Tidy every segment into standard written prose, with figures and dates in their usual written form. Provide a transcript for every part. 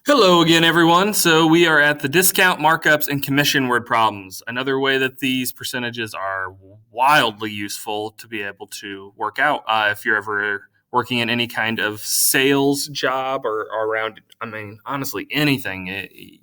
Hello again, everyone. So we are at the discount markups and commission word problems. Another way that these percentages are wildly useful to be able to work out if you're ever working in any kind of sales job or around, honestly, anything.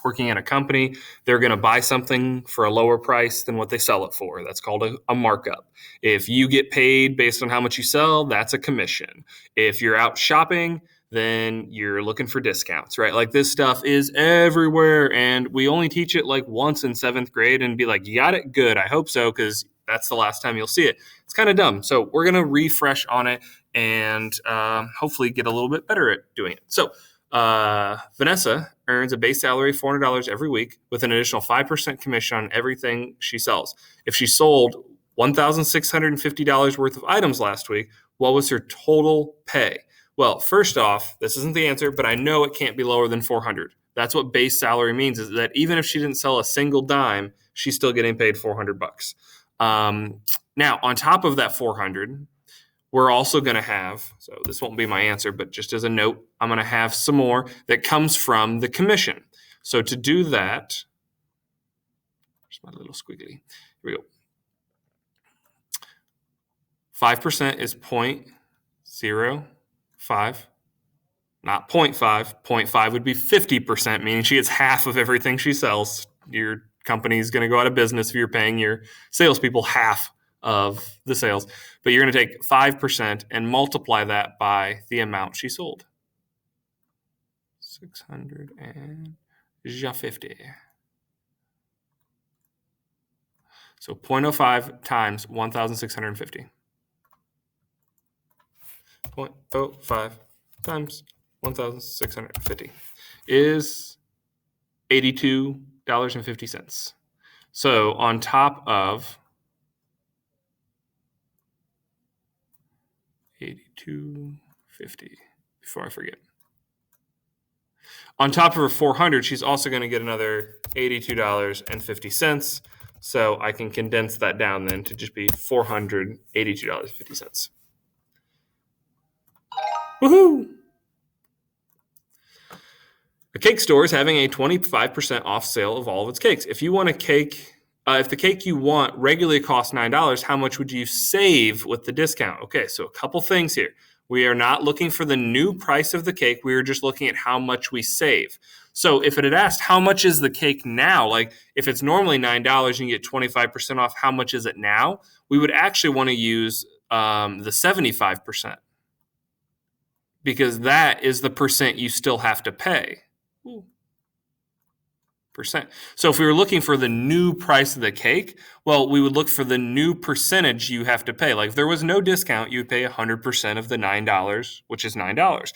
Working in a company, they're going to buy something for a lower price than what they sell it for. That's called a markup. If you get paid based on how much you sell, that's a commission. If you're out shopping, then you're looking for discounts, right? Like this stuff is everywhere, and we only teach it like once in seventh grade and be like, you got it? Good. I hope so, because that's the last time you'll see it. It's kind of dumb. So we're going to refresh on it and hopefully get a little bit better at doing it. So Vanessa earns a base salary of $400 every week with an additional 5% commission on everything she sells. If she sold $1,650 worth of items last week, what was her total pay? Well, first off, this isn't the answer, but I know it can't be lower than $400. That's what base salary means, is that even if she didn't sell a single dime, she's still getting paid $400. Now, on top of that $400, we're also going to have, so this won't be my answer, but just as a note, I'm going to have some more that comes from the commission. So to do that, here's my little squiggly. Here we go. 5% is 0.05, not 0.5. 0.5 would be 50%, meaning she gets half of everything she sells. Your company is going to go out of business if you're paying your salespeople half of the sales, but you're going to take 5% and multiply that by the amount she sold. 650. So 0.05 times 1,650. 0.05 times 1,650 is $82.50. So on top of $82.50, before I forget. On top of her 400, she's also going to get another $82.50. So I can condense that down then to just be $482.50. Woohoo! A cake store is having a 25% off sale of all of its cakes. If you want a cake, if the cake you want regularly costs $9, how much would you save with the discount? Okay, so a couple things here. We are not looking for the new price of the cake. We are just looking at how much we save. So if it had asked how much is the cake now, like if it's normally $9 and you get 25% off, how much is it now? We would actually want to use the 75%, because that is the percent you still have to pay. Percent. So if we were looking for the new price of the cake, well, we would look for the new percentage you have to pay. Like if there was no discount, you would pay 100% of the $9, which is $9.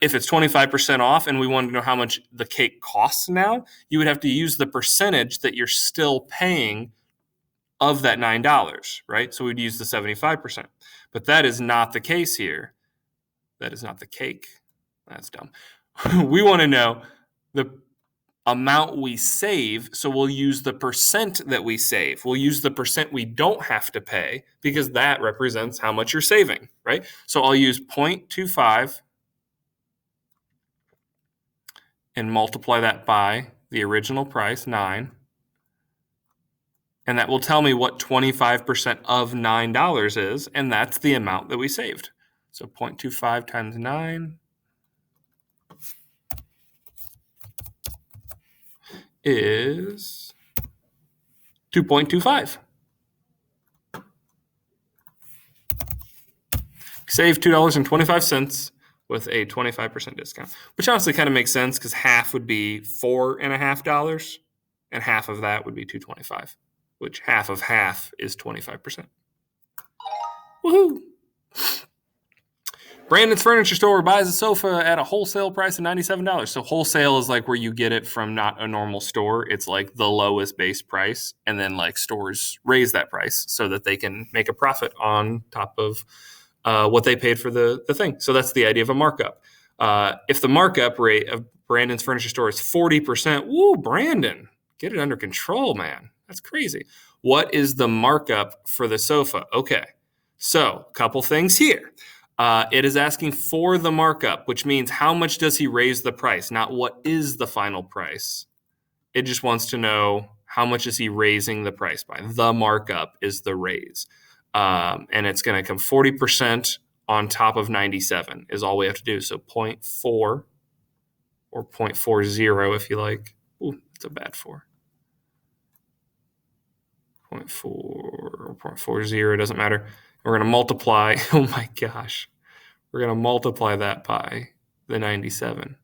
If it's 25% off and we wanted to know how much the cake costs now, you would have to use the percentage that you're still paying of that $9, right? So we'd use the 75%. But that is not the case here. That is not the cake. That's dumb. We want to know the amount we save, so we'll use the percent that we save. We'll use the percent we don't have to pay, because that represents how much you're saving, right? So I'll use 0.25 and multiply that by the original price, 9. And that will tell me what 25% of $9 is, and that's the amount that we saved. So 0.25 times 9 is 2.25. Save $2.25 with a 25% discount, which honestly kind of makes sense because half would be $4.50, and half of that would be $2.25, which half of half is 25%. Woohoo! Brandon's Furniture Store buys a sofa at a wholesale price of $97. So wholesale is like where you get it from not a normal store. It's like the lowest base price. And then like stores raise that price so that they can make a profit on top of what they paid for the thing. So that's the idea of a markup. If the markup rate of Brandon's Furniture Store is 40%, woo, Brandon, get it under control, man. That's crazy. What is the markup for the sofa? Okay, so a couple things here. It is asking for the markup, which means how much does he raise the price, not what is the final price. It just wants to know how much is he raising the price by. The markup is the raise. And it's going to come 40% on top of 97 is all we have to do. So 0.4 or 0.40 if you like. Ooh, it's a bad 4. 0.4 or 0.40, doesn't matter. We're going to multiply. Oh my gosh. We're going to multiply that by the 97.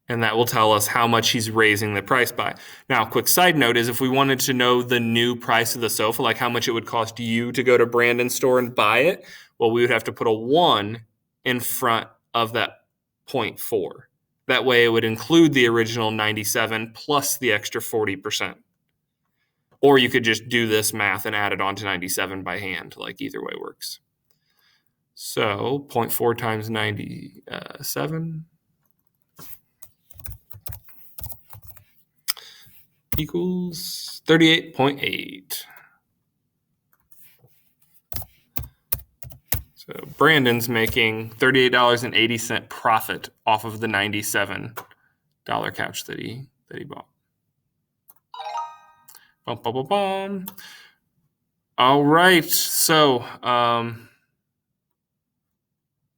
And that will tell us how much he's raising the price by. Now, a quick side note is if we wanted to know the new price of the sofa, like how much it would cost you to go to Brandon's store and buy it, well, we would have to put a 1 in front of that 0.4. That way it would include the original 97 plus the extra 40%. Or you could just do this math and add it on to 97 by hand. Like either way works. So 0.4 times 97 equals 38.8. So Brandon's making $38.80 profit off of the $97 couch that he bought. Bum, bum, bum, bum. All right, so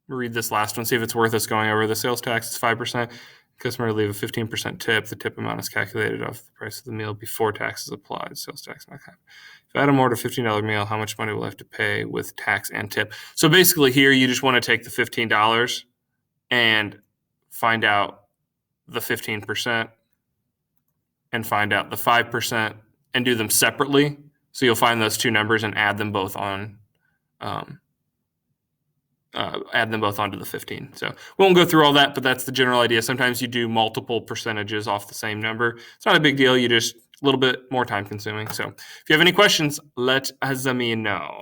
read this last one, see if it's worth us going over. The sales tax is 5%. Customer will leave a 15% tip. The tip amount is calculated off the price of the meal before tax is applied. Sales tax not counted. If I had a more than $15 meal, how much money will I have to pay with tax and tip? So basically here you just want to take the $15 and find out the 15% and find out the 5% and do them separately. So you'll find those two numbers and add them both on onto the 15. So we won't go through all that, but that's the general idea. Sometimes you do multiple percentages off the same number. It's not a big deal. You just a little bit more time consuming. So if you have any questions, let Azami know.